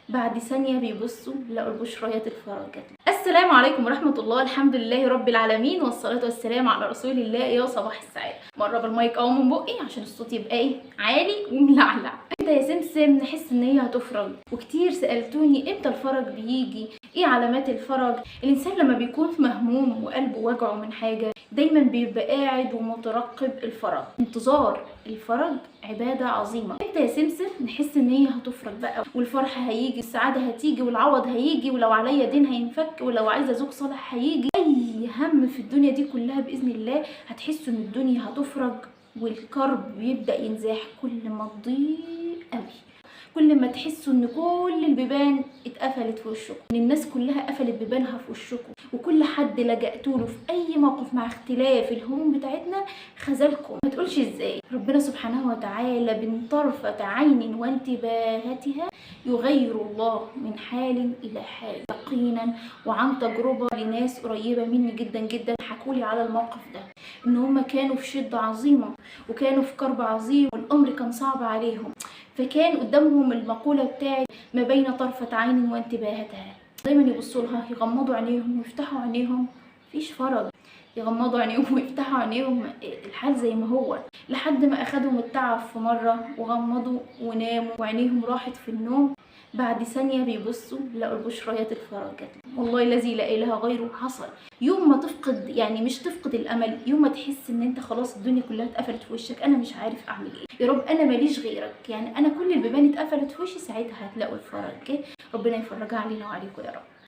بعد ثانية بيبصوا لقوا البشريات الفرج جت. السلام عليكم ورحمة الله. الحمد لله رب العالمين والصلاة والسلام على رسول الله. يا صباح السعادة. مرة المايك اهو من بقي عشان الصوت يبقى عالي وملعلع. امتى يا سمسم نحس ان هي هتفرج؟ وكتير سألتوني امتى الفرج بيجي، ايه علامات الفرج؟ الانسان لما بيكون مهموم وقلبه وجعه من حاجة دايما بيبقى قاعد ومترقب الفرج. انتظار الفرج عبادة عظيمة. امتى يا سمسم نحس ان هي هتفرج بقى والفرح هيجي، السعادة هتيجي والعوض هيجي، ولو عليا دين هينفك، ولو عايزة زوج صالح هيجي، اي هم في الدنيا دي كلها بإذن الله هتحسوا ان الدنيا هتفرج والكرب بيبدأ ينزاح. كل ما تضيق قوي، كل ما تحسوا ان كل البيبان اتقفلت في وشكم، ان الناس كلها قفلت بيبانها في وشكم، وكل حد لجأتوا له في اي موقف مع اختلاف الهموم بتاعتنا خذلكم. ما تقولش ازاي ربنا سبحانه وتعالى من طرفة عين وانتباهتها يغير الله من حال الى حال. يقينا وعن تجربة لناس قريبة مني جدا جدا حكولي على الموقف ده، ان هم كانوا في شدة عظيمة وكانوا في كرب عظيم والامر كان صعب عليهم، فكان قدامهم المقولة بتاعت ما بين طرفة عين وانتباهتها. دايما يبصوا لها، يغمضوا عينيهم ويفتحوا عينيهم، مفيش فرج. يغمضوا عينيهم ويفتحوا عينيهم، الحال زي ما هو، لحد ما اخدهم التعب في مرة وغمضوا وناموا وعينيهم راحت في النوم. بعد ثانية بيبصوا لقوا البشريات الفرج جت. والله الذي لا اله غيره حصل. يوم ما تفقد، يعني مش تفقد الامل، يوم ما تحس ان انت خلاص الدنيا كلها اتقفلت في وشك، انا مش عارف اعمل ايه يا رب، انا ماليش غيرك، يعني انا كل البيبان اتقفلت في وشي، ساعتها هتلاقوا الفرج. ربنا يفرجها علينا وعليكم يا رب.